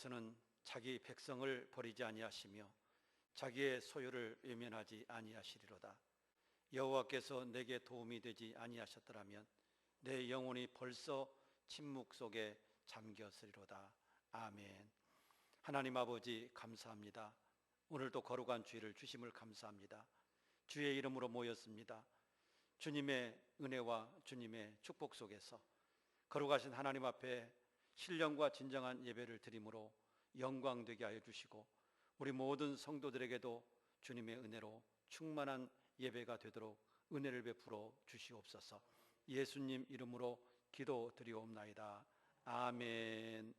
여호와께서는 자기 백성을 버리지 아니하시며 자기의 소유를 외면하지 아니하시리로다. 여호와께서 내게 도움이 되지 아니하셨더라면 내 영혼이 벌써 침묵 속에 잠겼으리로다. 아멘. 하나님 아버지, 감사합니다. 오늘도 거룩한 주일을 주심을 감사합니다. 주의 이름으로 모였습니다. 주님의 은혜와 주님의 축복 속에서 거룩하신 하나님 앞에 신령과 진정한 예배를 드림으로 영광되게 하여 주시고, 우리 모든 성도들에게도 주님의 은혜로 충만한 예배가 되도록 은혜를 베풀어 주시옵소서. 예수님 이름으로 기도드리옵나이다. 아멘.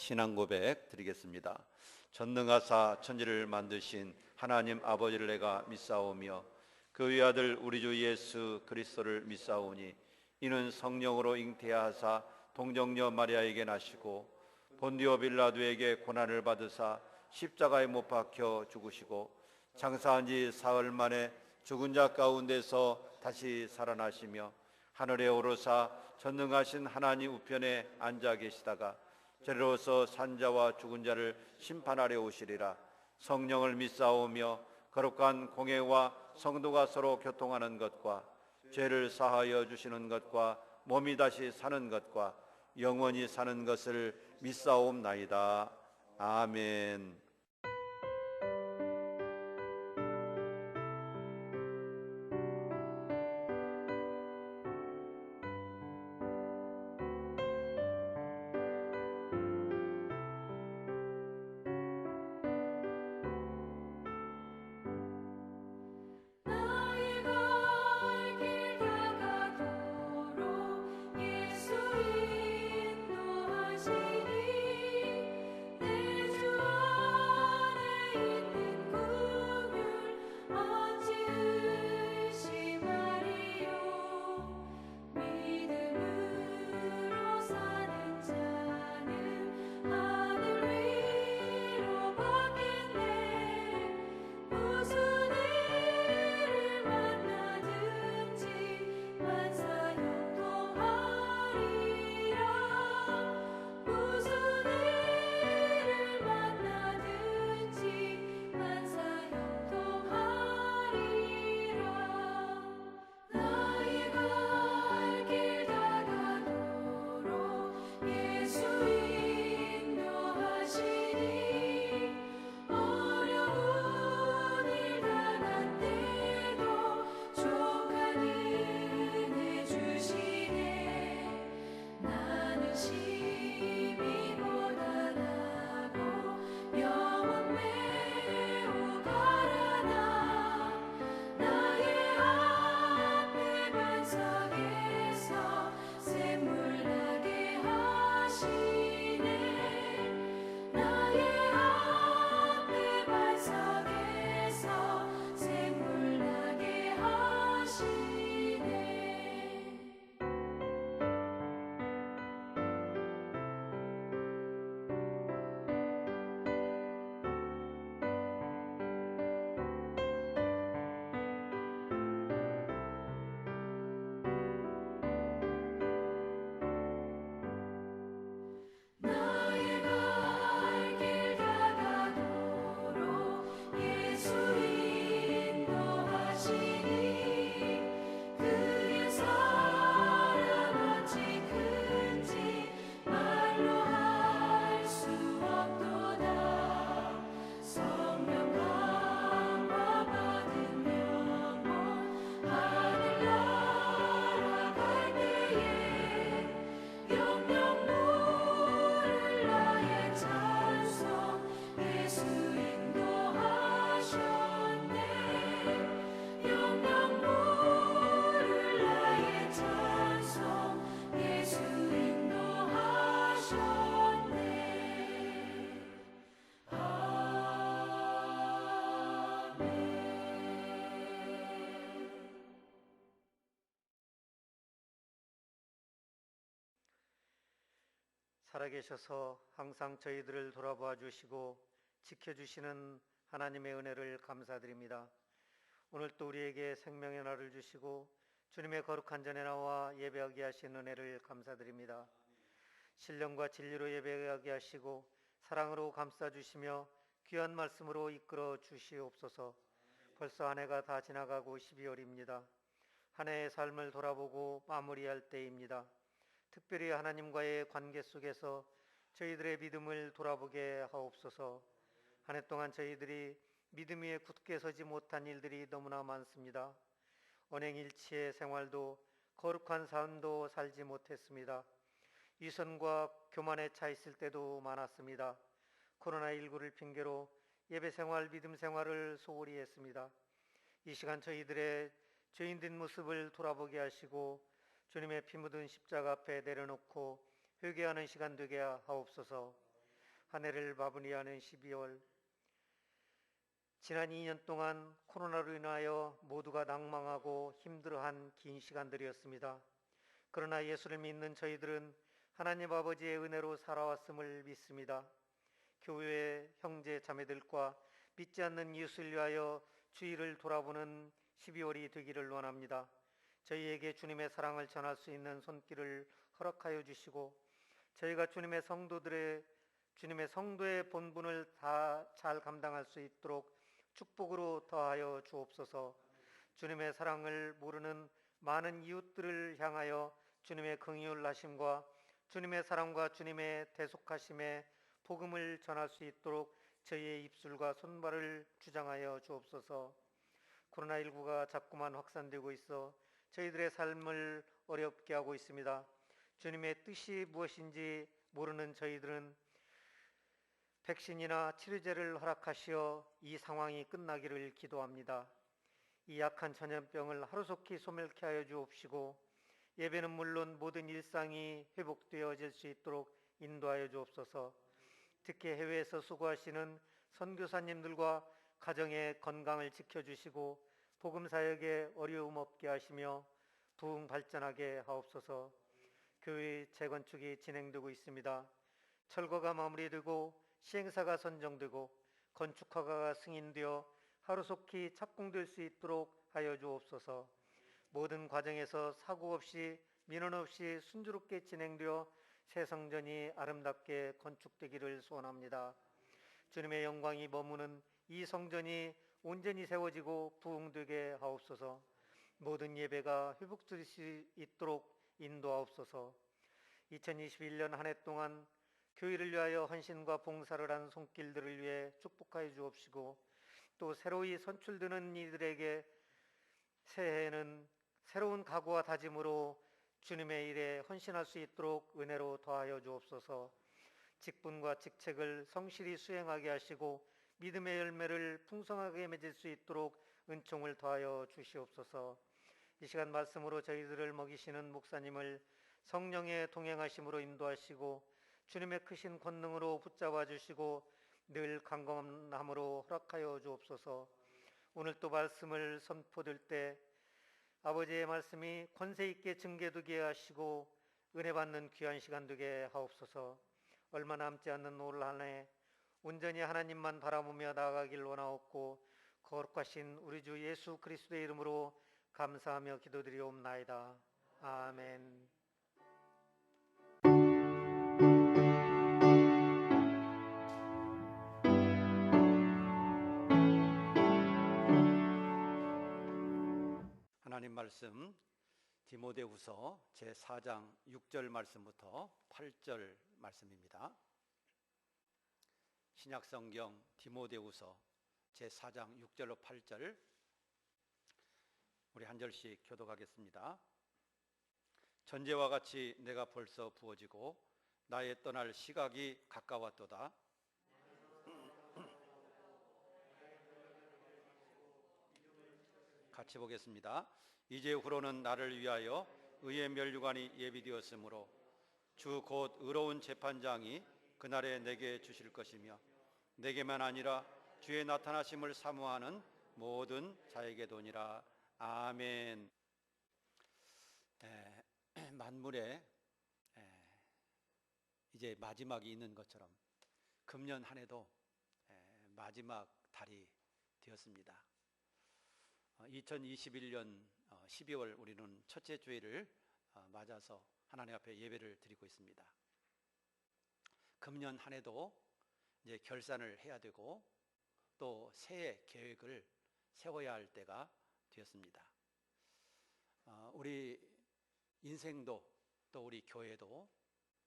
신앙 고백 드리겠습니다. 전능하사 천지를 만드신 하나님 아버지를 내가 믿사오며 그 외아들 우리 주 예수 그리스도를 믿사오니 이는 성령으로 잉태하사 동정녀 마리아에게 나시고 본디오 빌라도에게 고난을 받으사 십자가에 못 박혀 죽으시고 장사한 지 사흘 만에 죽은 자 가운데서 다시 살아나시며 하늘에 오르사 전능하신 하나님 우편에 앉아 계시다가 저리로서 산자와 죽은 자를 심판하려 오시리라. 성령을 믿사오며 거룩한 공회와 성도가 서로 교통하는 것과 죄를 사하여 주시는 것과 몸이 다시 사는 것과 영원히 사는 것을 믿사옵나이다. 아멘. 내 주 살아계셔서 항상 저희들을 돌아보아 주시고 지켜주시는 하나님의 은혜를 감사드립니다. 오늘 또 우리에게 생명의 날을 주시고 주님의 거룩한 전에 나와 예배하게 하신 은혜를 감사드립니다. 신령과 진리로 예배하게 하시고 사랑으로 감싸주시며 귀한 말씀으로 이끌어 주시옵소서. 벌써 한 해가 다 지나가고 12월입니다. 한 해의 삶을 돌아보고 마무리할 때입니다. 특별히 하나님과의 관계 속에서 저희들의 믿음을 돌아보게 하옵소서. 한 해 동안 저희들이 믿음 위에 굳게 서지 못한 일들이 너무나 많습니다. 언행일치의 생활도 거룩한 삶도 살지 못했습니다. 위선과 교만에 차 있을 때도 많았습니다. 코로나19를 핑계로 예배 생활, 믿음 생활을 소홀히 했습니다. 이 시간 저희들의 죄인된 모습을 돌아보게 하시고 주님의 피 묻은 십자가 앞에 내려놓고 회개하는 시간 되게 하옵소서. 한 해를 마무리하는 12월, 지난 2년 동안 코로나로 인하여 모두가 낭망하고 힘들어한 긴 시간들이었습니다. 그러나 예수를 믿는 저희들은 하나님 아버지의 은혜로 살아왔음을 믿습니다. 교회 형제 자매들과 믿지 않는 이웃을 위하여 주의를 돌아보는 12월이 되기를 원합니다. 저희에게 주님의 사랑을 전할 수 있는 손길을 허락하여 주시고 저희가 주님의 성도의 본분을 다 잘 감당할 수 있도록 축복으로 더하여 주옵소서. 주님의 사랑을 모르는 많은 이웃들을 향하여 주님의 긍휼하심과 주님의 사랑과 주님의 대속하심의 복음을 전할 수 있도록 저희의 입술과 손발을 주장하여 주옵소서. 코로나19가 자꾸만 확산되고 있어 저희들의 삶을 어렵게 하고 있습니다. 주님의 뜻이 무엇인지 모르는 저희들은 백신이나 치료제를 허락하시어 이 상황이 끝나기를 기도합니다. 이 약한 전염병을 하루속히 소멸케 하여 주옵시고 예배는 물론 모든 일상이 회복되어질 수 있도록 인도하여 주옵소서. 특히 해외에서 수고하시는 선교사님들과 가정의 건강을 지켜주시고 복음사역에 어려움 없게 하시며 부흥 발전하게 하옵소서. 교회 재건축이 진행되고 있습니다. 철거가 마무리되고 시행사가 선정되고 건축허가가 승인되어 하루속히 착공될 수 있도록 하여 주옵소서. 모든 과정에서 사고 없이 민원 없이 순조롭게 진행되어 새 성전이 아름답게 건축되기를 소원합니다. 주님의 영광이 머무는 이 성전이 온전히 세워지고 부흥되게 하옵소서. 모든 예배가 회복될 수 있도록 인도하옵소서. 2021년 한 해 동안 교회를 위하여 헌신과 봉사를 한 손길들을 위해 축복하여 주옵시고 또 새로이 선출되는 이들에게 새해에는 새로운 각오와 다짐으로 주님의 일에 헌신할 수 있도록 은혜로 더하여 주옵소서. 직분과 직책을 성실히 수행하게 하시고 믿음의 열매를 풍성하게 맺을 수 있도록 은총을 더하여 주시옵소서. 이 시간 말씀으로 저희들을 먹이시는 목사님을 성령의 동행하심으로 인도하시고 주님의 크신 권능으로 붙잡아 주시고 늘 강건함으로 허락하여 주옵소서. 오늘 또 말씀을 선포될 때 아버지의 말씀이 권세 있게 증개되게 하시고 은혜 받는 귀한 시간 되게 하옵소서. 얼마 남지 않는 올 한 해 온전히 하나님만 바라보며 나아가길 원하옵고 거룩하신 우리 주 예수 그리스도의 이름으로 감사하며 기도드리옵나이다. 아멘. 하나님 말씀 디모데후서 제4장 6절 말씀부터 8절 말씀입니다. 신약성경 디모데후서 제4장 6절로 8절 우리 한 절씩 교독하겠습니다. 전제와 같이 내가 벌써 부어지고 나의 떠날 시각이 가까웠도다. 같이 보겠습니다. 이제후로는 나를 위하여 의의 면류관이 예비되었으므로 주 곧 의로운 재판장이 그날에 내게 주실 것이며 내게만 아니라 주의 나타나심을 사모하는 모든 자에게도니라. 아멘. 만물의 이제 마지막이 있는 것처럼 금년 한 해도 마지막 달이 되었습니다. 2021년 12월 우리는 첫째 주일을 맞아서 하나님 앞에 예배를 드리고 있습니다. 금년 한 해도 이제 결산을 해야 되고 또 새해 계획을 세워야 할 때가 되었습니다. 우리 인생도 또 우리 교회도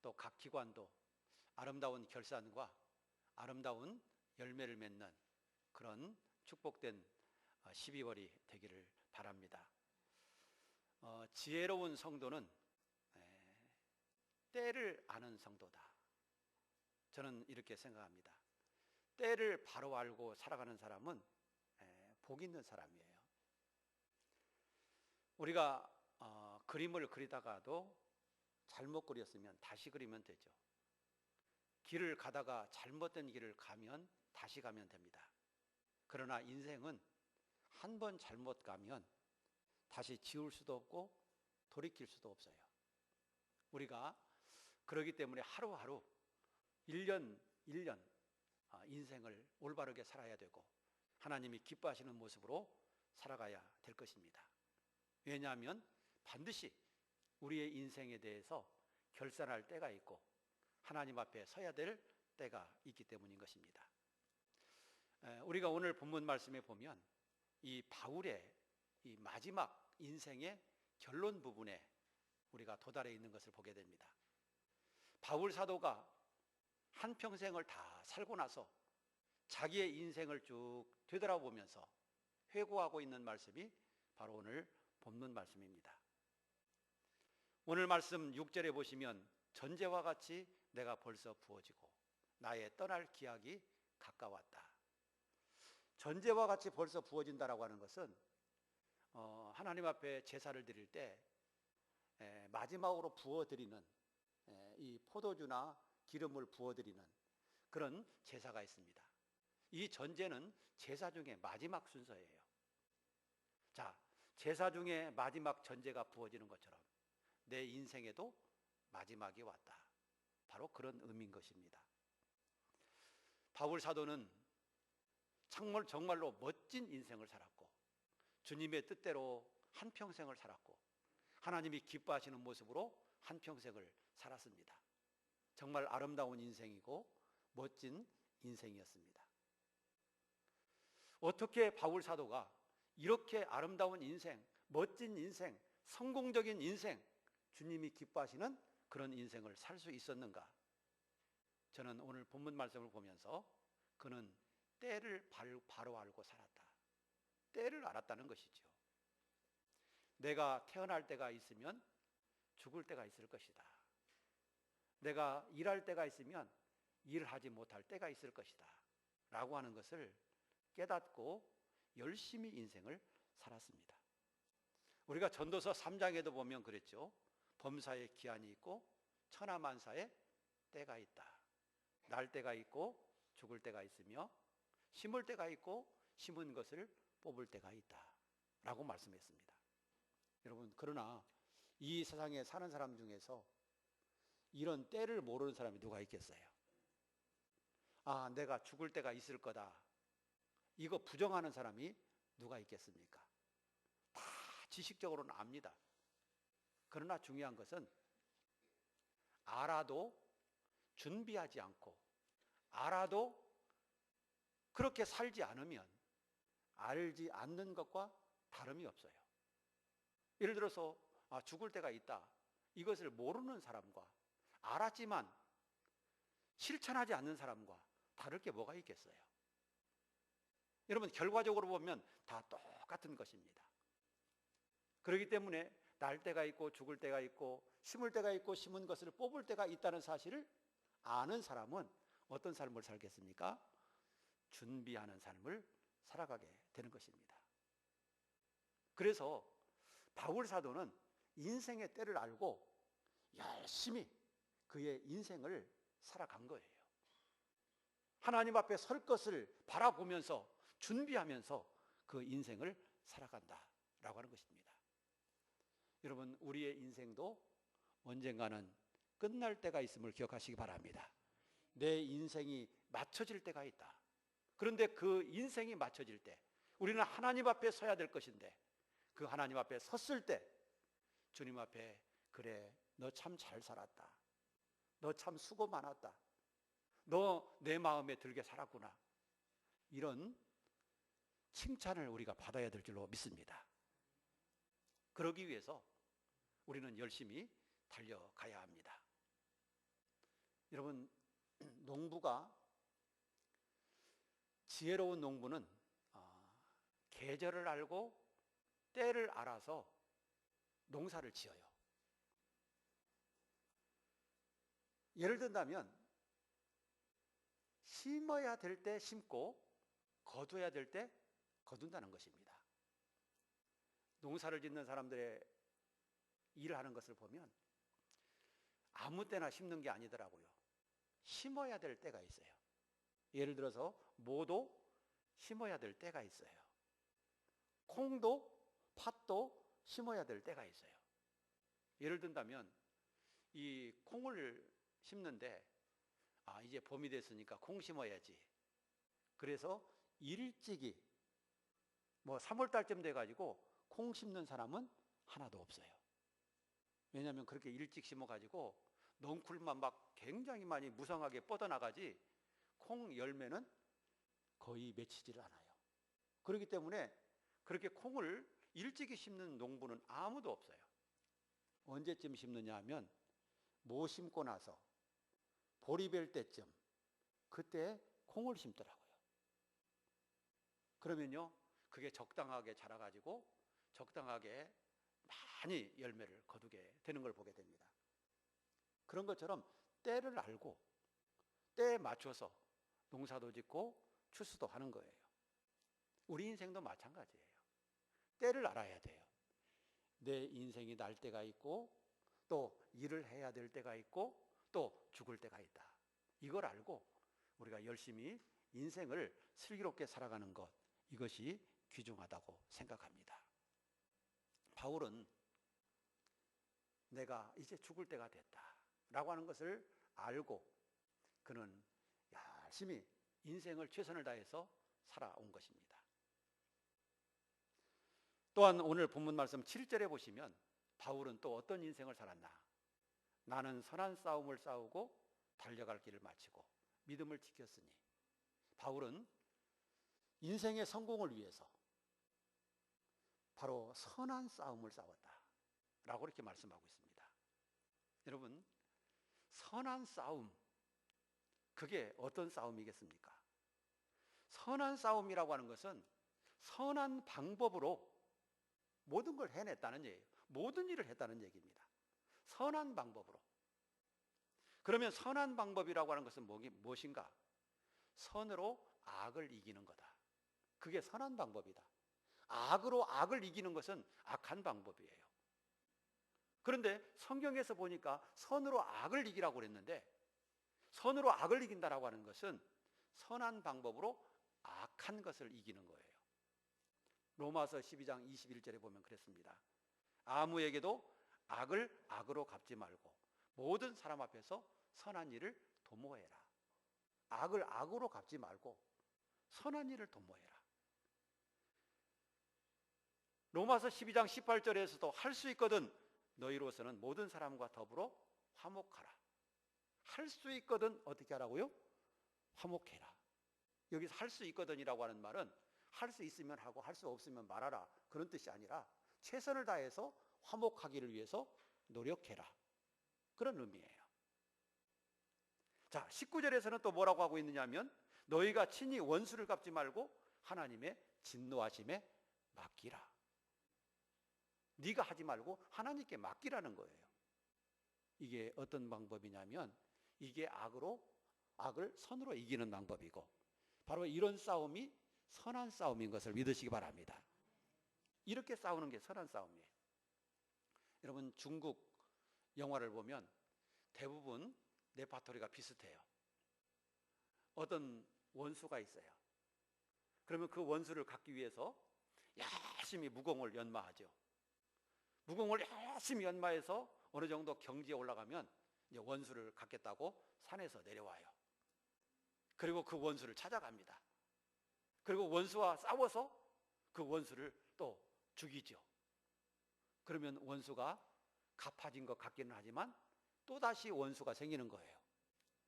또 각 기관도 아름다운 결산과 아름다운 열매를 맺는 그런 축복된 12월이 되기를 바랍니다. 지혜로운 성도는 때를 아는 성도다. 저는 이렇게 생각합니다. 때를 바로 알고 살아가는 사람은 복 있는 사람이에요. 우리가 그림을 그리다가도 잘못 그렸으면 다시 그리면 되죠. 길을 가다가 잘못된 길을 가면 다시 가면 됩니다. 그러나 인생은 한 번 잘못 가면 다시 지울 수도 없고 돌이킬 수도 없어요. 우리가 그러기 때문에 하루하루 1년 1년 인생을 올바르게 살아야 되고 하나님이 기뻐하시는 모습으로 살아가야 될 것입니다. 왜냐하면 반드시 우리의 인생에 대해서 결산할 때가 있고 하나님 앞에 서야 될 때가 있기 때문인 것입니다. 우리가 오늘 본문 말씀에 보면 이 바울의 이 마지막 인생의 결론 부분에 우리가 도달해 있는 것을 보게 됩니다. 바울 사도가 한평생을 다 살고 나서 자기의 인생을 쭉 되돌아보면서 회고하고 있는 말씀이 바로 오늘 본문 말씀입니다. 오늘 말씀 6절에 보시면 전제와 같이 내가 벌써 부어지고 나의 떠날 기약이 가까웠다. 전제와 같이 벌써 부어진다라고 하는 것은 하나님 앞에 제사를 드릴 때 마지막으로 부어드리는 이 포도주나 기름을 부어드리는 그런 제사가 있습니다. 이 전제는 제사 중에 마지막 순서예요. 자, 제사 중에 마지막 전제가 부어지는 것처럼 내 인생에도 마지막이 왔다. 바로 그런 의미인 것입니다. 바울 사도는 정말로 멋진 인생을 살았고 주님의 뜻대로 한평생을 살았고 하나님이 기뻐하시는 모습으로 한평생을 살았습니다. 정말 아름다운 인생이고 멋진 인생이었습니다. 어떻게 바울 사도가 이렇게 아름다운 인생, 멋진 인생, 성공적인 인생, 주님이 기뻐하시는 그런 인생을 살 수 있었는가? 저는 오늘 본문 말씀을 보면서 그는 때를 바로 알고 살았다. 때를 알았다는 것이죠. 내가 태어날 때가 있으면 죽을 때가 있을 것이다. 내가 일할 때가 있으면 일하지 못할 때가 있을 것이다. 라고 하는 것을 깨닫고 열심히 인생을 살았습니다. 우리가 전도서 3장에도 보면 그랬죠. 범사에 기한이 있고 천하만사에 때가 있다. 날 때가 있고 죽을 때가 있으며 심을 때가 있고 심은 것을 뽑을 때가 있다. 라고 말씀했습니다. 여러분, 그러나 이 세상에 사는 사람 중에서 이런 때를 모르는 사람이 누가 있겠어요? 아, 내가 죽을 때가 있을 거다. 이거 부정하는 사람이 누가 있겠습니까? 다 지식적으로는 압니다. 그러나 중요한 것은 알아도 준비하지 않고 알아도 그렇게 살지 않으면 알지 않는 것과 다름이 없어요. 예를 들어서 죽을 때가 있다. 이것을 모르는 사람과 알았지만 실천하지 않는 사람과 다를 게 뭐가 있겠어요? 여러분, 결과적으로 보면 다 똑같은 것입니다. 그렇기 때문에 날 때가 있고 죽을 때가 있고 심을 때가 있고 심은 것을 뽑을 때가 있다는 사실을 아는 사람은 어떤 삶을 살겠습니까? 준비하는 삶을 살아가게 되는 것입니다. 그래서 바울 사도는 인생의 때를 알고 열심히 그의 인생을 살아간 거예요. 하나님 앞에 설 것을 바라보면서 준비하면서 그 인생을 살아간다라고 하는 것입니다. 여러분, 우리의 인생도 언젠가는 끝날 때가 있음을 기억하시기 바랍니다. 내 인생이 맞춰질 때가 있다. 그런데 그 인생이 맞춰질 때 우리는 하나님 앞에 서야 될 것인데, 그 하나님 앞에 섰을 때 주님 앞에, 그래, 너 참 잘 살았다, 너 참 수고 많았다, 너 내 마음에 들게 살았구나, 이런 칭찬을 우리가 받아야 될 줄로 믿습니다. 그러기 위해서 우리는 열심히 달려가야 합니다. 여러분, 농부가, 지혜로운 농부는 계절을 알고 때를 알아서 농사를 지어요. 예를 든다면 심어야 될 때 심고 거둬야 될 때 거둔다는 것입니다. 농사를 짓는 사람들의 일을 하는 것을 보면 아무 때나 심는 게 아니더라고요. 심어야 될 때가 있어요. 예를 들어서 모도 심어야 될 때가 있어요. 콩도 팥도 심어야 될 때가 있어요. 예를 든다면 이 콩을 심는데, 이제 봄이 됐으니까 콩 심어야지. 그래서 일찍이 3월 달쯤 돼가지고 콩 심는 사람은 하나도 없어요. 왜냐하면 그렇게 일찍 심어가지고 넝쿨만 막 굉장히 많이 무성하게 뻗어나가지 콩 열매는 거의 맺히질 않아요. 그렇기 때문에 그렇게 콩을 일찍이 심는 농부는 아무도 없어요. 언제쯤 심느냐 하면 모 심고 나서 보리 벨 때쯤, 그때 콩을 심더라고요. 그러면요, 그게 적당하게 자라가지고 적당하게 많이 열매를 거두게 되는 걸 보게 됩니다. 그런 것처럼 때를 알고 때에 맞춰서 농사도 짓고 추수도 하는 거예요. 우리 인생도 마찬가지예요. 때를 알아야 돼요. 내 인생이 날 때가 있고, 또 일을 해야 될 때가 있고, 또 죽을 때가 있다. 이걸 알고 우리가 열심히 인생을 슬기롭게 살아가는 것, 이것이 귀중하다고 생각합니다. 바울은 내가 이제 죽을 때가 됐다 라고 하는 것을 알고 그는 열심히 인생을 최선을 다해서 살아온 것입니다. 또한 오늘 본문 말씀 7절에 보시면 바울은 또 어떤 인생을 살았나? 나는 선한 싸움을 싸우고 달려갈 길을 마치고 믿음을 지켰으니. 바울은 인생의 성공을 위해서 바로 선한 싸움을 싸웠다 라고 이렇게 말씀하고 있습니다. 여러분, 선한 싸움, 그게 어떤 싸움이겠습니까? 선한 싸움이라고 하는 것은 선한 방법으로 모든 걸 해냈다는 얘기예요. 모든 일을 했다는 얘기입니다. 선한 방법으로. 그러면 선한 방법이라고 하는 것은 무엇인가? 선으로 악을 이기는 거다. 그게 선한 방법이다. 악으로 악을 이기는 것은 악한 방법이에요. 그런데 성경에서 보니까 선으로 악을 이기라고 그랬는데, 선으로 악을 이긴다라고 하는 것은 선한 방법으로 악한 것을 이기는 거예요. 로마서 12장 21절에 보면 그랬습니다. 아무에게도 악을 악으로 갚지 말고 모든 사람 앞에서 선한 일을 도모해라. 악을 악으로 갚지 말고 선한 일을 도모해라. 로마서 12장 18절에서도 할 수 있거든 너희로서는 모든 사람과 더불어 화목하라. 할 수 있거든 어떻게 하라고요? 화목해라. 여기서 할 수 있거든이라고 하는 말은 할 수 있으면 하고 할 수 없으면 말하라, 그런 뜻이 아니라 최선을 다해서 화목하기를 위해서 노력해라, 그런 의미예요. 자, 19절에서는 또 뭐라고 하고 있느냐 하면 너희가 친히 원수를 갚지 말고 하나님의 진노하심에 맡기라. 네가 하지 말고 하나님께 맡기라는 거예요. 이게 어떤 방법이냐면 이게 악을 선으로 이기는 방법이고, 바로 이런 싸움이 선한 싸움인 것을 믿으시기 바랍니다. 이렇게 싸우는 게 선한 싸움이에요. 여러분, 중국 영화를 보면 대부분 레파토리가 비슷해요. 어떤 원수가 있어요. 그러면 그 원수를 갖기 위해서 열심히 무공을 연마하죠. 무공을 열심히 연마해서 어느 정도 경지에 올라가면 이제 원수를 갚겠다고 산에서 내려와요. 그리고 그 원수를 찾아갑니다. 그리고 원수와 싸워서 그 원수를 또 죽이죠. 그러면 원수가 갚아진 것 같기는 하지만 또다시 원수가 생기는 거예요.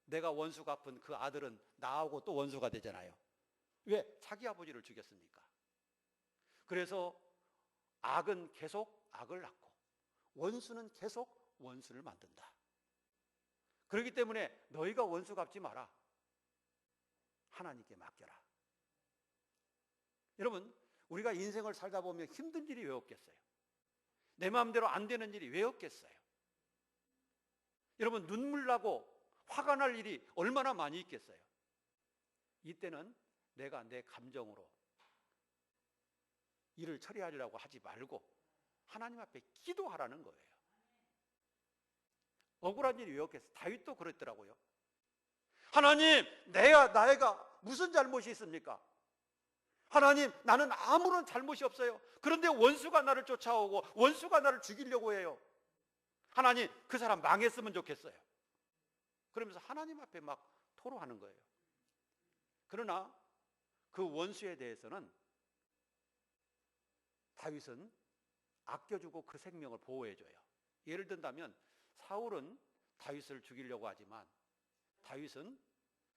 내가 원수 갚은 그 아들은 나하고 또 원수가 되잖아요. 왜? 자기 아버지를 죽였으니까. 그래서 악은 계속 악을 낳고 원수는 계속 원수를 만든다. 그렇기 때문에 너희가 원수 갚지 마라. 하나님께 맡겨라. 여러분, 우리가 인생을 살다 보면 힘든 일이 왜 없겠어요? 내 마음대로 안 되는 일이 왜 없겠어요? 여러분, 눈물 나고 화가 날 일이 얼마나 많이 있겠어요? 이때는 내가 내 감정으로 일을 처리하려고 하지 말고 하나님 앞에 기도하라는 거예요. 억울한 일이 왜 없겠어요? 다윗도 그랬더라고요. 하나님, 나이가 무슨 잘못이 있습니까? 하나님, 나는 아무런 잘못이 없어요. 그런데 원수가 나를 쫓아오고 원수가 나를 죽이려고 해요. 하나님, 그 사람 망했으면 좋겠어요. 그러면서 하나님 앞에 막 토로하는 거예요. 그러나 그 원수에 대해서는 다윗은 아껴주고 그 생명을 보호해줘요. 예를 든다면 사울은 다윗을 죽이려고 하지만 다윗은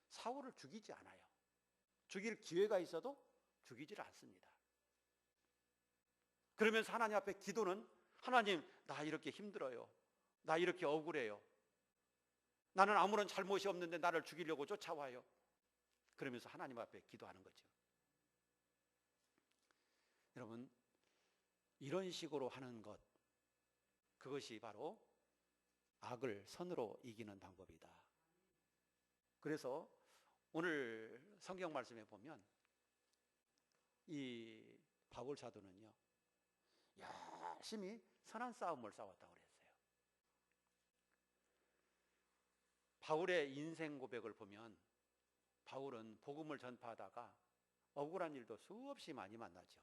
사울을 죽이지 않아요. 죽일 기회가 있어도 죽이질 않습니다. 그러면서 하나님 앞에 기도는 하나님, 나 이렇게 힘들어요. 나 이렇게 억울해요. 나는 아무런 잘못이 없는데 나를 죽이려고 쫓아와요. 그러면서 하나님 앞에 기도하는 거죠. 여러분, 이런 식으로 하는 것, 그것이 바로 악을 선으로 이기는 방법이다. 그래서 오늘 성경 말씀에 보면 이 바울 사도는요, 열심히 선한 싸움을 싸웠다고 그랬어요. 바울의 인생 고백을 보면 바울은 복음을 전파하다가 억울한 일도 수없이 많이 만나죠.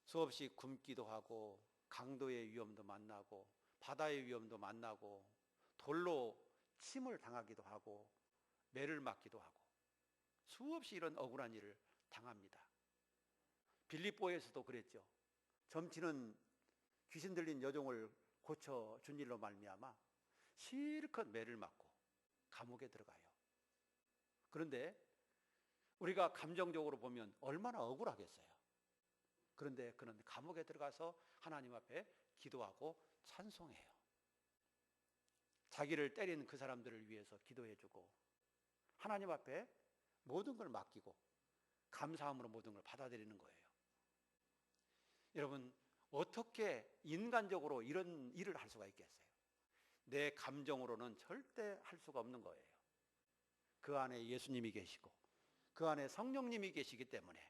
수없이 굶기도 하고 강도의 위험도 만나고 바다의 위험도 만나고 돌로 침을 당하기도 하고 매를 맞기도 하고 수없이 이런 억울한 일을 당합니다. 빌립보에서도 그랬죠. 점치는 귀신 들린 여종을 고쳐준 일로 말미암아 실컷 매를 맞고 감옥에 들어가요. 그런데 우리가 감정적으로 보면 얼마나 억울하겠어요. 그런데 그는 감옥에 들어가서 하나님 앞에 기도하고 찬송해요. 자기를 때린 그 사람들을 위해서 기도해주고 하나님 앞에 모든 걸 맡기고 감사함으로 모든 걸 받아들이는 거예요. 여러분, 어떻게 인간적으로 이런 일을 할 수가 있겠어요? 내 감정으로는 절대 할 수가 없는 거예요. 그 안에 예수님이 계시고 그 안에 성령님이 계시기 때문에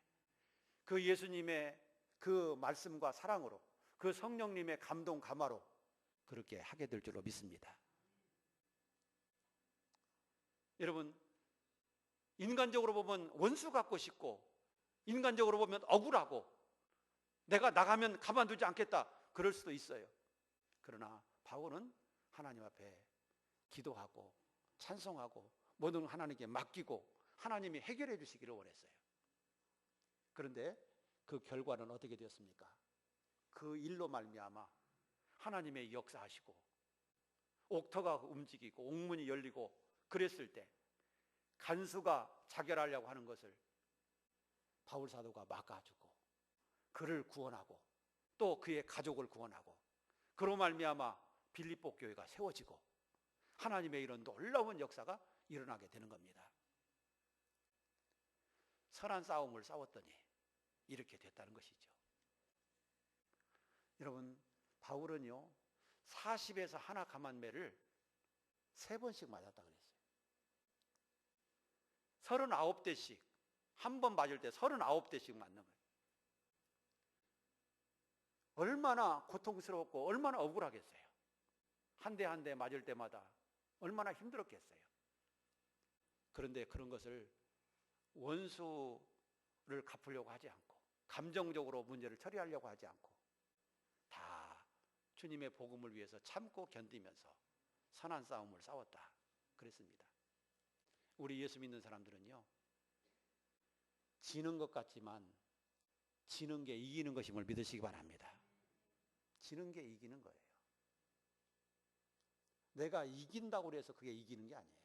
그 예수님의 그 말씀과 사랑으로 그 성령님의 감동 감화로 그렇게 하게 될 줄로 믿습니다. 여러분, 인간적으로 보면 원수 갖고 싶고 인간적으로 보면 억울하고 내가 나가면 가만두지 않겠다 그럴 수도 있어요. 그러나 바울은 하나님 앞에 기도하고 찬송하고 모든 걸 하나님께 맡기고 하나님이 해결해 주시기를 원했어요. 그런데 그 결과는 어떻게 되었습니까? 그 일로 말미암아 하나님의 역사하시고 옥터가 움직이고 옥문이 열리고 그랬을 때 간수가 자결하려고 하는 것을 바울 사도가 막아주고 그를 구원하고 또 그의 가족을 구원하고 그로 말미암아 빌립보 교회가 세워지고 하나님의 이런 놀라운 역사가 일어나게 되는 겁니다. 선한 싸움을 싸웠더니 이렇게 됐다는 것이죠. 여러분, 바울은요 40에서 하나 감한 매를 3번씩 맞았다 그랬어요. 39대씩 한 번 맞을 때 39대씩 맞는 거예요. 얼마나 고통스럽고 얼마나 억울하겠어요. 한 대 한 대 맞을 때마다 얼마나 힘들었겠어요. 그런데 그런 것을 원수를 갚으려고 하지 않고 감정적으로 문제를 처리하려고 하지 않고 다 주님의 복음을 위해서 참고 견디면서 선한 싸움을 싸웠다 그랬습니다. 우리 예수 믿는 사람들은요, 지는 것 같지만 지는 게 이기는 것임을 믿으시기 바랍니다. 지는 게 이기는 거예요. 내가 이긴다고 해서 그게 이기는 게 아니에요.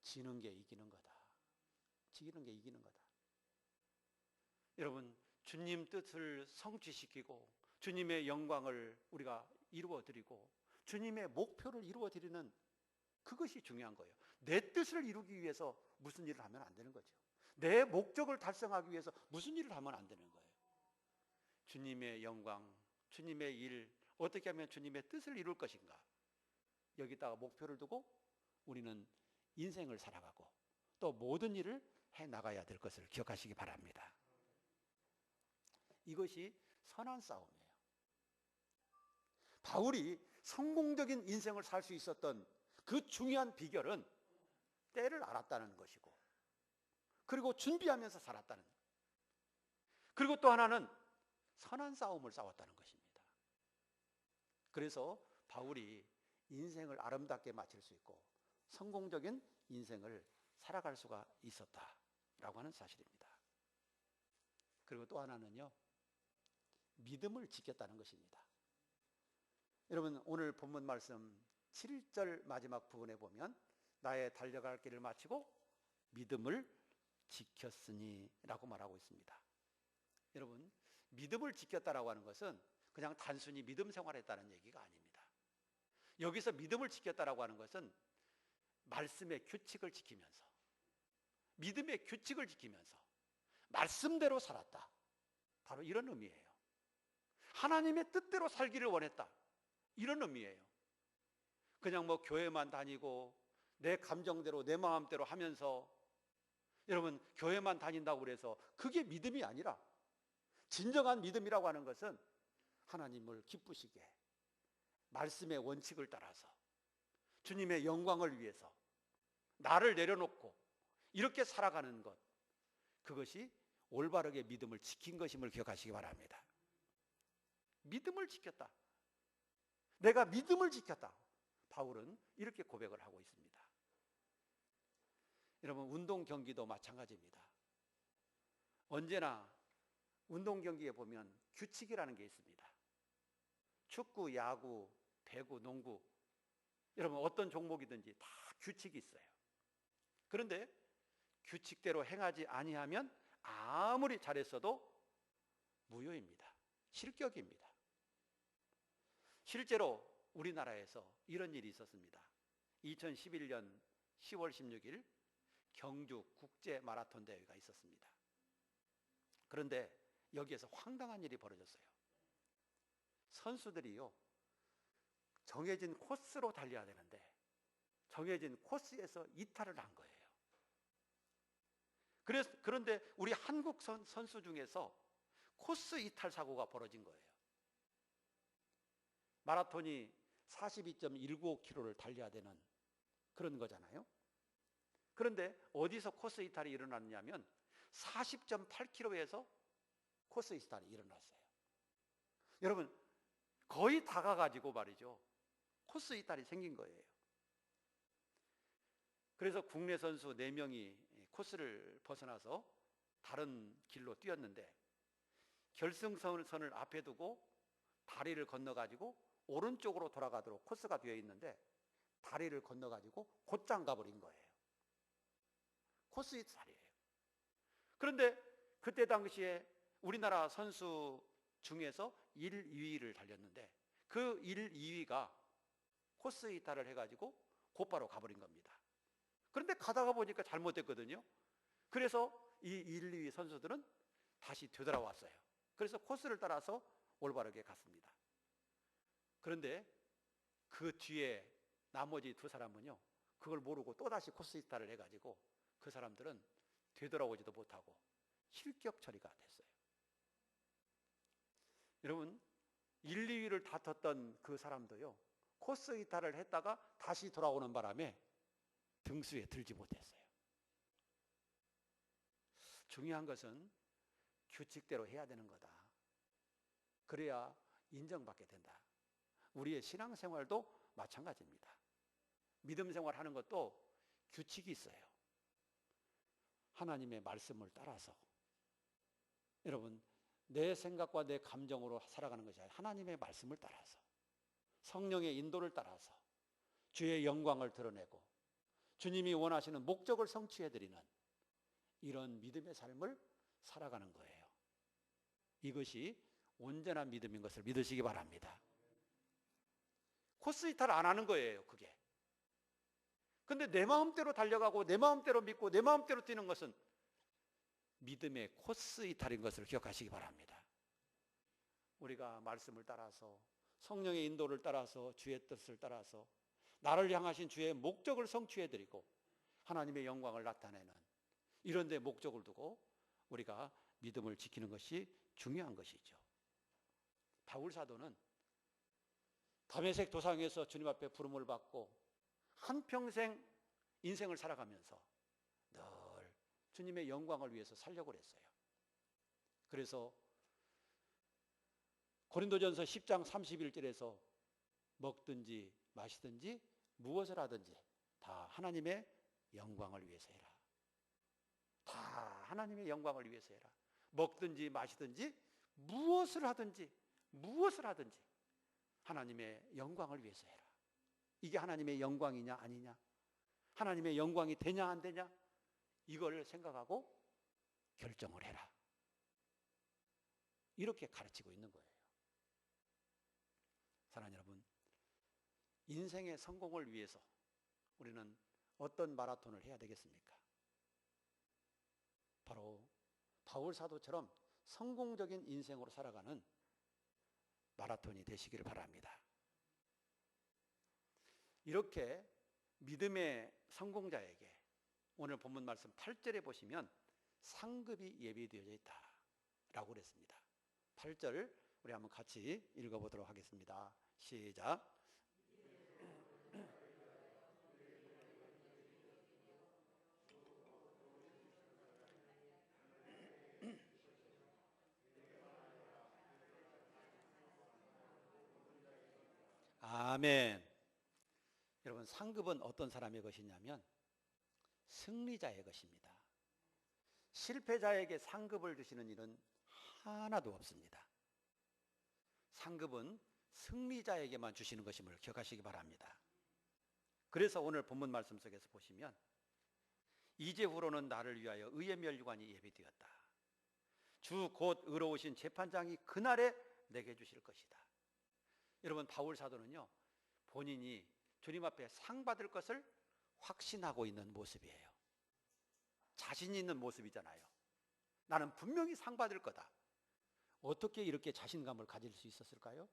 지는 게 이기는 거다. 지기는 게 이기는 거다. 여러분, 주님 뜻을 성취시키고 주님의 영광을 우리가 이루어드리고 주님의 목표를 이루어드리는 그것이 중요한 거예요. 내 뜻을 이루기 위해서 무슨 일을 하면 안 되는 거죠. 내 목적을 달성하기 위해서 무슨 일을 하면 안 되는 거예요. 주님의 영광, 주님의 일, 어떻게 하면 주님의 뜻을 이룰 것인가, 여기다가 목표를 두고 우리는 인생을 살아가고 또 모든 일을 해나가야 될 것을 기억하시기 바랍니다. 이것이 선한 싸움이에요. 바울이 성공적인 인생을 살 수 있었던 그 중요한 비결은 때를 알았다는 것이고, 그리고 준비하면서 살았다는, 그리고 또 하나는 선한 싸움을 싸웠다는 것입니다. 그래서 바울이 인생을 아름답게 마칠 수 있고 성공적인 인생을 살아갈 수가 있었다라고 하는 사실입니다. 그리고 또 하나는요, 믿음을 지켰다는 것입니다. 여러분, 오늘 본문 말씀 7절 마지막 부분에 보면 나의 달려갈 길을 마치고 믿음을 지켰으니 라고 말하고 있습니다. 여러분, 믿음을 지켰다라고 하는 것은 그냥 단순히 믿음 생활했다는 얘기가 아닙니다. 여기서 믿음을 지켰다라고 하는 것은 말씀의 규칙을 지키면서, 믿음의 규칙을 지키면서 말씀대로 살았다, 바로 이런 의미예요. 하나님의 뜻대로 살기를 원했다, 이런 의미예요. 그냥 뭐 교회만 다니고 내 감정대로 내 마음대로 하면서, 여러분, 교회만 다닌다고 그래서 그게 믿음이 아니라, 진정한 믿음이라고 하는 것은 하나님을 기쁘시게 말씀의 원칙을 따라서 주님의 영광을 위해서 나를 내려놓고 이렇게 살아가는 것, 그것이 올바르게 믿음을 지킨 것임을 기억하시기 바랍니다. 믿음을 지켰다, 내가 믿음을 지켰다, 바울은 이렇게 고백을 하고 있습니다. 여러분, 운동 경기도 마찬가지입니다. 언제나 운동 경기에 보면 규칙이라는 게 있습니다. 축구, 야구, 배구, 농구, 여러분 어떤 종목이든지 다 규칙이 있어요. 그런데 규칙대로 행하지 아니하면 아무리 잘했어도 무효입니다. 실격입니다. 실제로 우리나라에서 이런 일이 있었습니다. 2011년 10월 16일 경주 국제 마라톤 대회가 있었습니다. 그런데 여기에서 황당한 일이 벌어졌어요. 선수들이요, 정해진 코스로 달려야 되는데 정해진 코스에서 이탈을 한 거예요. 그런데 우리 한국 선수 중에서 코스 이탈 사고가 벌어진 거예요. 마라톤이 42.195km를 달려야 되는 그런 거잖아요. 그런데 어디서 코스 이탈이 일어났냐면 40.8km에서 코스 이탈이 일어났어요. 여러분, 거의 다 가가지고 말이죠, 코스 이탈이 생긴 거예요. 그래서 국내 선수 4명이 코스를 벗어나서 다른 길로 뛰었는데 결승선을 앞에 두고 다리를 건너가지고 오른쪽으로 돌아가도록 코스가 되어 있는데 다리를 건너가지고 곧장 가버린 거예요. 코스 이탈이에요. 그런데 그때 당시에 우리나라 선수 중에서 1, 2위를 달렸는데 그 1, 2위가 코스 이탈을 해가지고 곧바로 가버린 겁니다. 그런데 가다가 보니까 잘못됐거든요. 그래서 이 1, 2위 선수들은 다시 되돌아왔어요. 그래서 코스를 따라서 올바르게 갔습니다. 그런데 그 뒤에 나머지 2사람은요, 그걸 모르고 또다시 코스 이탈을 해가지고 그 사람들은 되돌아오지도 못하고 실격 처리가 됐어요. 여러분, 1, 2위를 다퉜던 그 사람도요, 코스 이탈을 했다가 다시 돌아오는 바람에 등수에 들지 못했어요. 중요한 것은 규칙대로 해야 되는 거다. 그래야 인정받게 된다. 우리의 신앙생활도 마찬가지입니다. 믿음 생활하는 것도 규칙이 있어요. 하나님의 말씀을 따라서. 여러분, 내 생각과 내 감정으로 살아가는 것이 아니라 하나님의 말씀을 따라서, 성령의 인도를 따라서 주의 영광을 드러내고 주님이 원하시는 목적을 성취해드리는 이런 믿음의 삶을 살아가는 거예요. 이것이 온전한 믿음인 것을 믿으시기 바랍니다. 코스 이탈 안 하는 거예요, 그게. 근데 내 마음대로 달려가고 내 마음대로 믿고 내 마음대로 뛰는 것은 믿음의 코스 이탈인 것을 기억하시기 바랍니다. 우리가 말씀을 따라서, 성령의 인도를 따라서, 주의 뜻을 따라서 나를 향하신 주의 목적을 성취해드리고 하나님의 영광을 나타내는 이런 데 목적을 두고 우리가 믿음을 지키는 것이 중요한 것이죠. 바울 사도는 다메섹 도상에서 주님 앞에 부름을 받고 한평생 인생을 살아가면서 늘 주님의 영광을 위해서 살려고 했어요. 그래서 고린도전서 10장 31절에서 먹든지 마시든지 무엇을 하든지 다 하나님의 영광을 위해서 해라. 다 하나님의 영광을 위해서 해라. 먹든지 마시든지 무엇을 하든지 하나님의 영광을 위해서 해라. 이게 하나님의 영광이냐 아니냐, 하나님의 영광이 되냐 안 되냐, 이걸 생각하고 결정을 해라. 이렇게 가르치고 있는 거예요. 사랑하는 여러분, 인생의 성공을 위해서 우리는 어떤 마라톤을 해야 되겠습니까? 바로 바울 사도처럼 성공적인 인생으로 살아가는 마라톤이 되시기를 바랍니다. 이렇게 믿음의 성공자에게 오늘 본문 말씀 8절에 보시면 상급이 예비되어져 있다라고 그랬습니다. 8절 우리 한번 같이 읽어보도록 하겠습니다. 시작. 아멘. 여러분, 상급은 어떤 사람의 것이냐면 승리자의 것입니다. 실패자에게 상급을 주시는 일은 하나도 없습니다. 상급은 승리자에게만 주시는 것임을 기억하시기 바랍니다. 그래서 오늘 본문 말씀 속에서 보시면 이제후로는 나를 위하여 의의 면류관이 예비되었다. 주 곧 의로우신 재판장이 그날에 내게 주실 것이다. 여러분, 바울 사도는요, 본인이 주님 앞에 상 받을 것을 확신하고 있는 모습이에요. 자신 있는 모습이잖아요. 나는 분명히 상 받을 거다. 어떻게 이렇게 자신감을 가질 수 있었을까요?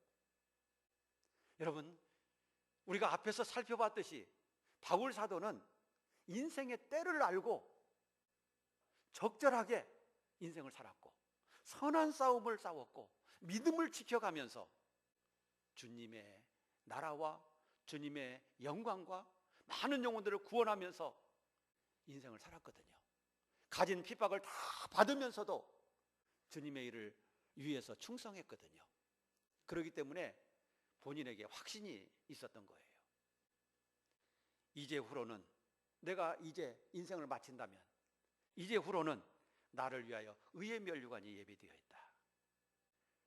여러분, 우리가 앞에서 살펴봤듯이 바울 사도는 인생의 때를 알고 적절하게 인생을 살았고 선한 싸움을 싸웠고 믿음을 지켜가면서 주님의 나라와 주님의 영광과 많은 영혼들을 구원하면서 인생을 살았거든요. 가진 핍박을 다 받으면서도 주님의 일을 위해서 충성했거든요. 그렇기 때문에 본인에게 확신이 있었던 거예요. 이제후로는, 내가 이제 인생을 마친다면 이제후로는 나를 위하여 의의 면류관이 예비되어 있다.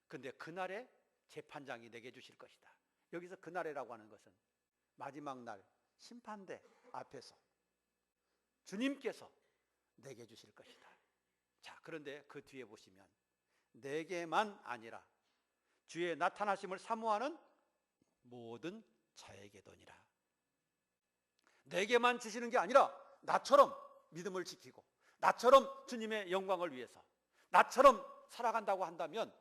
그런데 그날에 재판장이 내게 주실 것이다. 여기서 그날이라고 하는 것은 마지막 날 심판대 앞에서 주님께서 내게 주실 것이다. 자, 그런데 그 뒤에 보시면 내게만 아니라 주의 나타나심을 사모하는 모든 자에게도니라. 내게만 주시는 게 아니라 나처럼 믿음을 지키고 나처럼 주님의 영광을 위해서 나처럼 살아간다고 한다면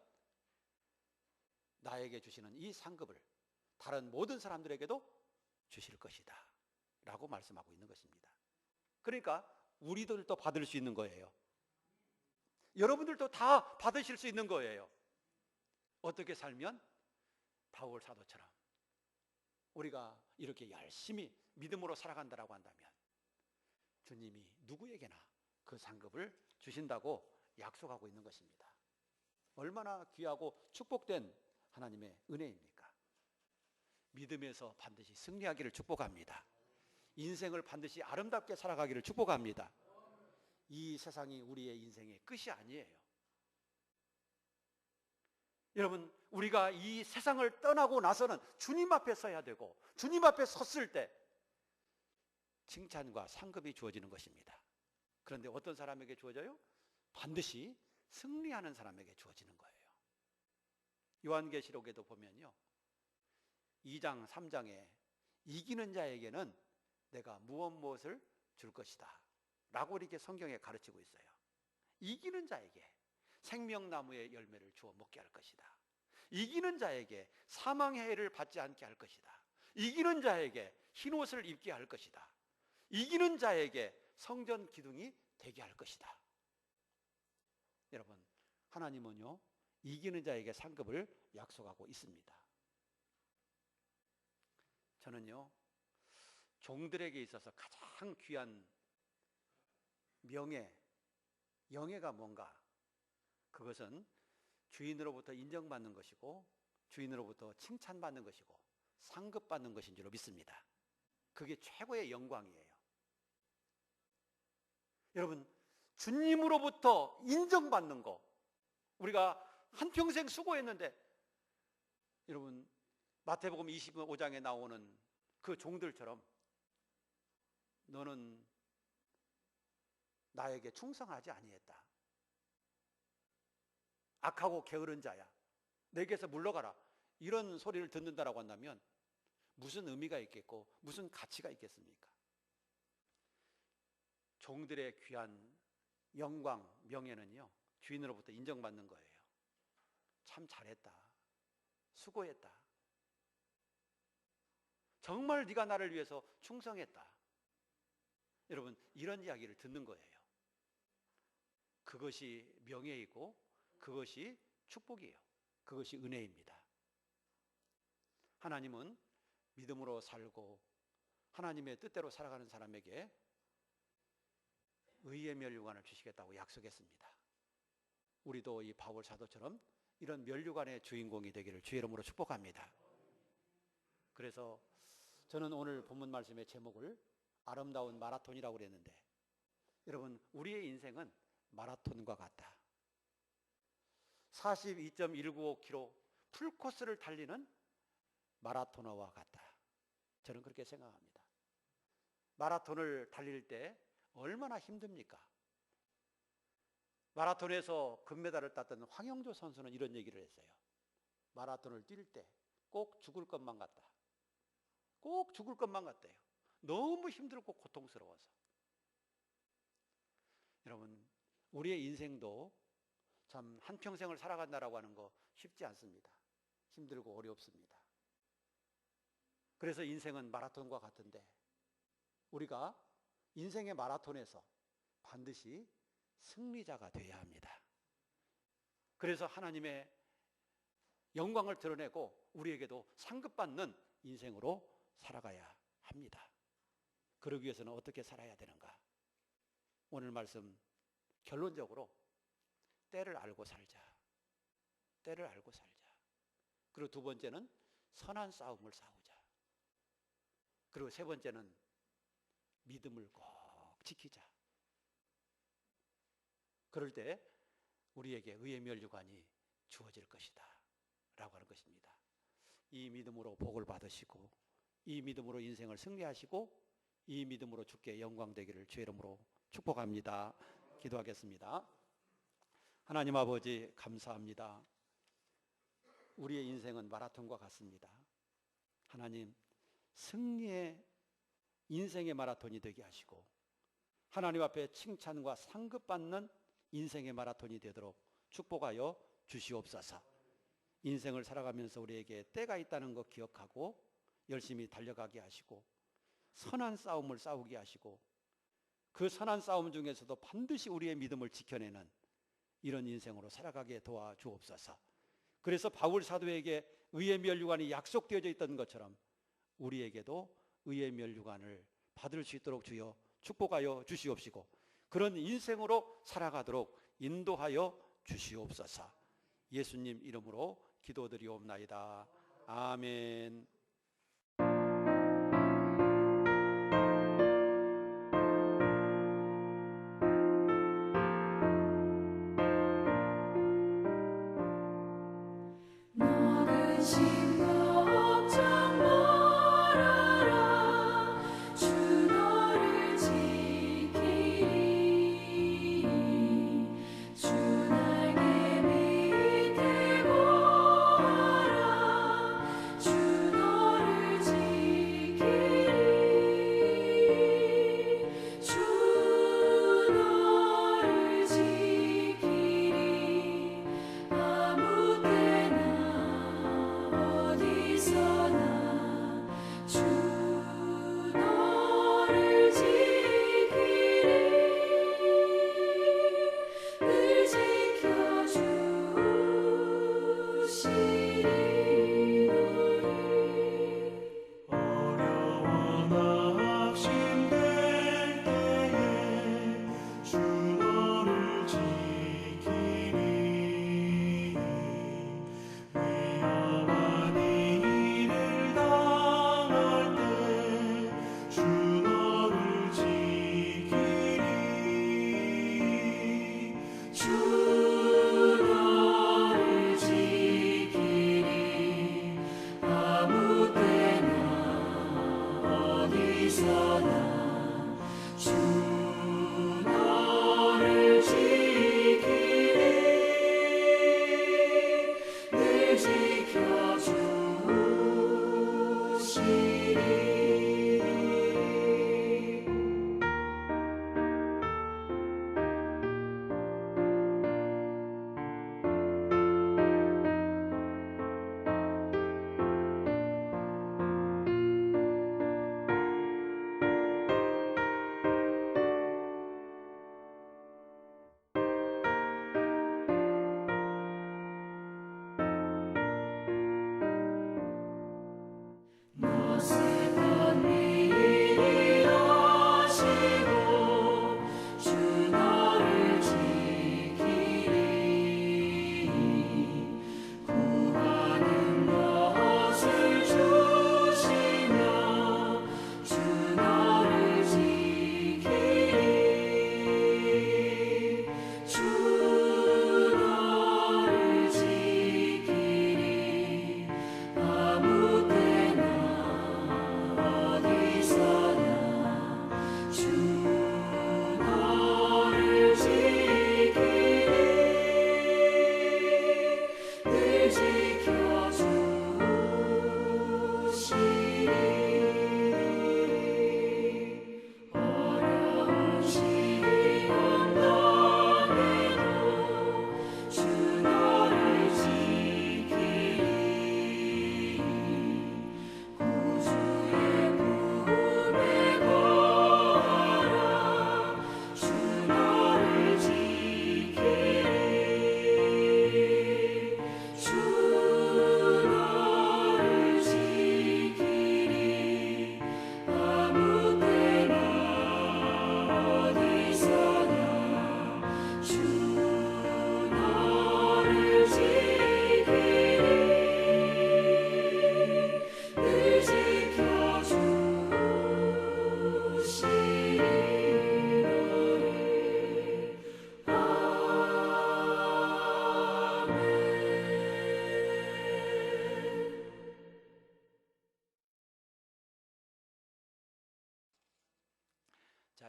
나에게 주시는 이 상급을 다른 모든 사람들에게도 주실 것이다 라고 말씀하고 있는 것입니다. 그러니까 우리들도 받을 수 있는 거예요. 여러분들도 다 받으실 수 있는 거예요. 어떻게 살면? 바울 사도처럼 우리가 이렇게 열심히 믿음으로 살아간다고 한다면 주님이 누구에게나 그 상급을 주신다고 약속하고 있는 것입니다. 얼마나 귀하고 축복된 하나님의 은혜입니까? 믿음에서 반드시 승리하기를 축복합니다. 인생을 반드시 아름답게 살아가기를 축복합니다. 이 세상이 우리의 인생의 끝이 아니에요. 여러분, 우리가 이 세상을 떠나고 나서는 주님 앞에 서야 되고, 주님 앞에 섰을 때 칭찬과 상급이 주어지는 것입니다. 그런데 어떤 사람에게 주어져요? 반드시 승리하는 사람에게 주어지는 거예요. 요한계시록에도 보면요, 2장 3장에 이기는 자에게는 내가 무엇을 줄 것이다 라고 이렇게 성경에 가르치고 있어요. 이기는 자에게 생명나무의 열매를 주어 먹게 할 것이다. 이기는 자에게 사망의 해를 받지 않게 할 것이다. 이기는 자에게 흰옷을 입게 할 것이다. 이기는 자에게 성전 기둥이 되게 할 것이다. 여러분, 하나님은요, 이기는 자에게 상급을 약속하고 있습니다. 저는요, 종들에게 있어서 가장 귀한 명예, 영예가 뭔가? 그것은 주인으로부터 인정받는 것이고, 주인으로부터 칭찬받는 것이고, 상급받는 것인 줄로 믿습니다. 그게 최고의 영광이에요. 여러분, 주님으로부터 인정받는 거, 우리가 한평생 수고했는데, 여러분, 마태복음 25장에 나오는 그 종들처럼 너는 나에게 충성하지 아니했다. 악하고 게으른 자야. 내게서 물러가라. 이런 소리를 듣는다라고 한다면 무슨 의미가 있겠고 무슨 가치가 있겠습니까? 종들의 귀한 영광, 명예는요, 주인으로부터 인정받는 거예요. 참 잘했다. 수고했다. 정말 네가 나를 위해서 충성했다. 여러분, 이런 이야기를 듣는 거예요. 그것이 명예이고 그것이 축복이에요. 그것이 은혜입니다. 하나님은 믿음으로 살고 하나님의 뜻대로 살아가는 사람에게 의의 멸류관을 주시겠다고 약속했습니다. 우리도 이 바울 사도처럼 이런 멸류관의 주인공이 되기를 주의 이름으로 축복합니다. 그래서 저는 오늘 본문 말씀의 제목을 아름다운 마라톤이라고 그랬는데, 여러분, 우리의 인생은 마라톤과 같다. 42.195km 풀코스를 달리는 마라토너와 같다. 저는 그렇게 생각합니다. 마라톤을 달릴 때 얼마나 힘듭니까? 마라톤에서 금메달을 땄던 황영조 선수는 이런 얘기를 했어요. 마라톤을 뛸 때 꼭 죽을 것만 같다. 꼭 죽을 것만 같대요. 너무 힘들고 고통스러워서. 여러분, 우리의 인생도 참 한평생을 살아간다라고 하는 거 쉽지 않습니다. 힘들고 어렵습니다. 그래서 인생은 마라톤과 같은데, 우리가 인생의 마라톤에서 반드시 승리자가 되어야 합니다. 그래서 하나님의 영광을 드러내고 우리에게도 상급받는 인생으로 살아가야 합니다. 그러기 위해서는 어떻게 살아야 되는가? 오늘 말씀 결론적으로 때를 알고 살자. 때를 알고 살자. 그리고 두 번째는 선한 싸움을 싸우자. 그리고 세 번째는 믿음을 꼭 지키자. 그럴 때 우리에게 의의 멸류관이 주어질 것이다 라고 하는 것입니다. 이 믿음으로 복을 받으시고, 이 믿음으로 인생을 승리하시고, 이 믿음으로 주께 영광 되기를 주의 이름으로 축복합니다. 기도하겠습니다. 하나님 아버지, 감사합니다. 우리의 인생은 마라톤과 같습니다. 하나님, 승리의 인생의 마라톤이 되게 하시고, 하나님 앞에 칭찬과 상급받는 인생의 마라톤이 되도록 축복하여 주시옵소서. 인생을 살아가면서 우리에게 때가 있다는 것 기억하고 열심히 달려가게 하시고, 선한 싸움을 싸우게 하시고, 그 선한 싸움 중에서도 반드시 우리의 믿음을 지켜내는 이런 인생으로 살아가게 도와주옵소서. 그래서 바울 사도에게 의의 멸류관이 약속되어져 있던 것처럼 우리에게도 의의 멸류관을 받을 수 있도록 주여 축복하여 주시옵시고, 그런 인생으로 살아가도록 인도하여 주시옵소서. 예수님 이름으로 기도드리옵나이다. 아멘.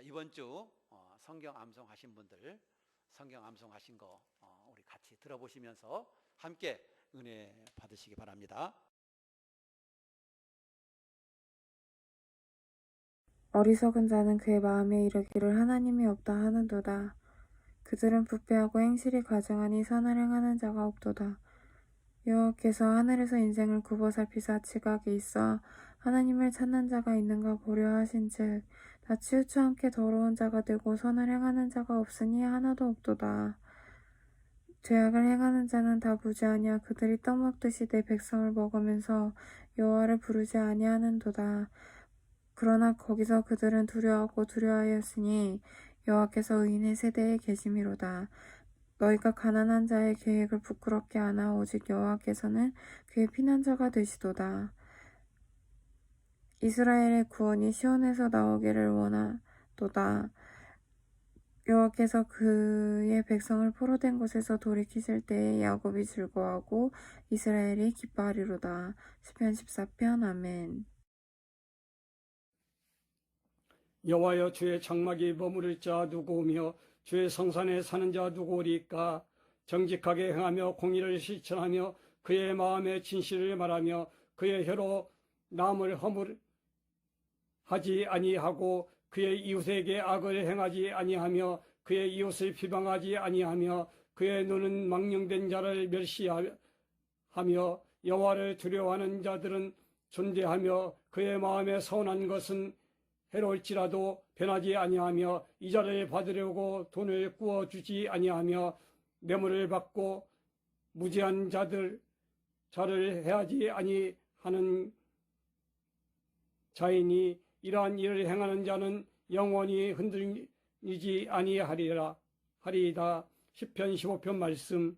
이번 주 성경 암송하신 분들 성경 암송하신 거 우리 같이 들어보시면서 함께 은혜 받으시기 바랍니다. 어리석은 자는 그의 마음에 이르기를 하나님이 없다 하는도다. 그들은 부패하고 행실이 가증하니 선을 행하는 자가 없도다. 여호와께서 하늘에서 인생을 굽어 살피사 지각이 있어 하나님을 찾는 자가 있는가 보려 하신즉 다 치우쳐 함께 더러운 자가 되고 선을 행하는 자가 없으니 하나도 없도다. 죄악을 행하는 자는 다 무죄하냐. 그들이 떡 먹듯이 내 백성을 먹으면서 여호와를 부르지 아니하는도다. 그러나 거기서 그들은 두려워하고 두려워하였으니 여호와께서 의인의 세대에 계심이로다. 너희가 가난한 자의 계획을 부끄럽게 하나 오직 여호와께서는 그의 피난처가 되시도다. 이스라엘의 구원이 시온에서 나오기를 원하도다. 여호와께서 그의 백성을 포로된 곳에서 돌이키실 때에 야곱이 즐거워하고 이스라엘이 기뻐하리로다. 시편 14편. 아멘. 여호와여, 주의 장막이 머무를 자 누구오며 주의 성산에 사는 자 누구오리까? 정직하게 행하며 공의를 실천하며 그의 마음에 진실을 말하며 그의 혀로 남을 허물하지 아니하고 그의 이웃에게 악을 행하지 아니하며 그의 이웃을 비방하지 아니하며 그의 눈은 망령된 자를 멸시하며 여호와를 두려워하는 자들은 존대하며 그의 마음에 서운한 것은 해로울지라도 변하지 아니하며 이자를 받으려고 돈을 구워주지 아니하며 뇌물을 받고 무지한 자를 해하지 아니하는 자이니 이러한 일을 행하는 자는 영원히 흔들리지 아니하리이다. 시편 15편 말씀.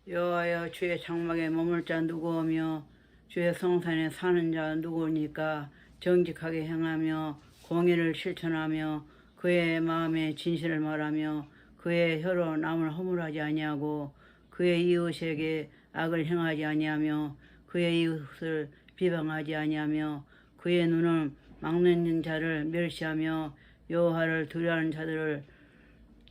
여호와여, 주의 장막에 머물 자 누구오며 주의 성산에 사는 자 누구니까? 정직하게 행하며 공의를 실천하며 그의 마음에 진실을 말하며 그의 혀로 남을 허물하지 아니하고 그의 이웃에게 악을 행하지 아니하며 그의 이웃을 비방하지 아니하며 그의 눈은 막는 자를 멸시하며 여호와를 두려워하는 자들을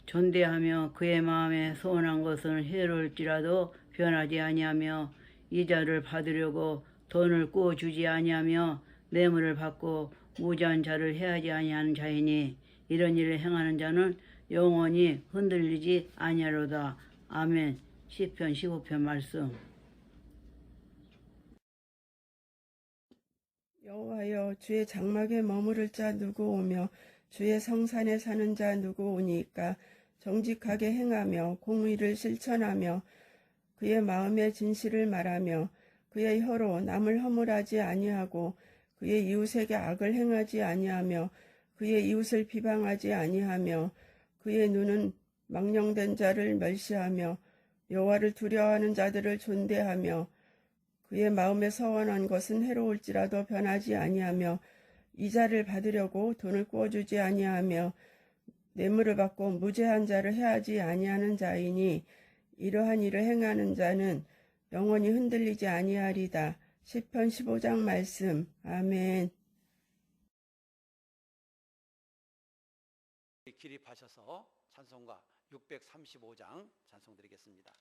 존대하며 그의 마음에 소원한 것은 해로울지라도 변하지 아니하며 이자를 받으려고 돈을 꾸어주지 아니하며 뇌물을 받고 무지한 자를 해하지 아니하는 자이니 이런 일을 행하는 자는 영원히 흔들리지 아니하로다. 아멘. 시편 15편 말씀. 여호와여, 주의 장막에 머무를 자 누구오며 주의 성산에 사는 자 누구오니까? 정직하게 행하며 공의를 실천하며 그의 마음에 진실을 말하며 그의 혀로 남을 허물하지 아니하고 그의 이웃에게 악을 행하지 아니하며 그의 이웃을 비방하지 아니하며 그의 눈은 망령된 자를 멸시하며 여호와를 두려워하는 자들을 존대하며 그의 마음에 서원한 것은 해로울지라도 변하지 아니하며 이자를 받으려고 돈을 꾸어주지 아니하며 뇌물을 받고 무죄한 자를 해하지 아니하는 자이니 이러한 일을 행하는 자는 영원히 흔들리지 아니하리다. 시편 15장 말씀. 아멘. 기립하셔서 찬송가 635장 찬송 드리겠습니다.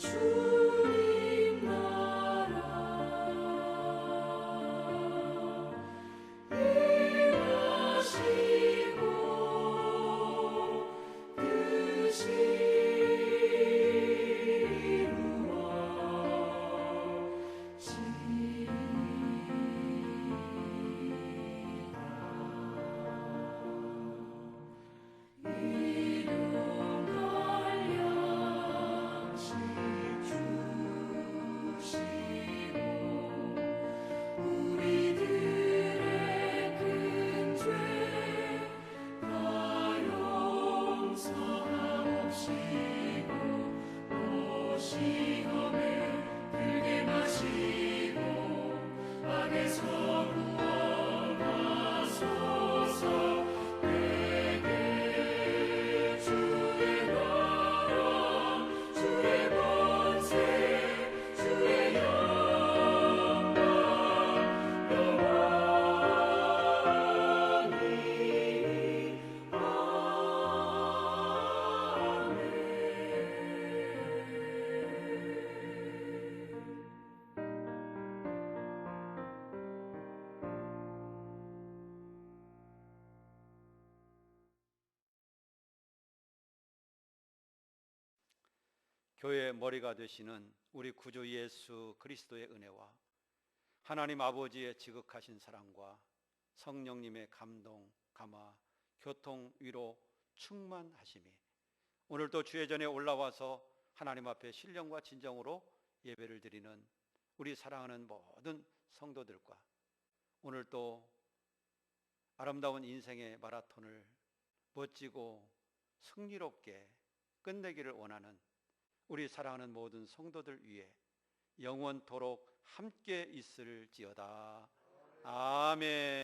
주님 나라 이루어갈 양식 주 교회의 머리가 되시는 우리 구주 예수 그리스도의 은혜와 하나님 아버지의 지극하신 사랑과 성령님의 감동, 감화, 교통, 위로, 충만하심이 오늘도 주의 전에 올라와서 하나님 앞에 신령과 진정으로 예배를 드리는 우리 사랑하는 모든 성도들과 오늘 또 아름다운 인생의 마라톤을 멋지고 승리롭게 끝내기를 원하는 우리 사랑하는 모든 성도들 위해 영원토록 함께 있을지어다. 아멘.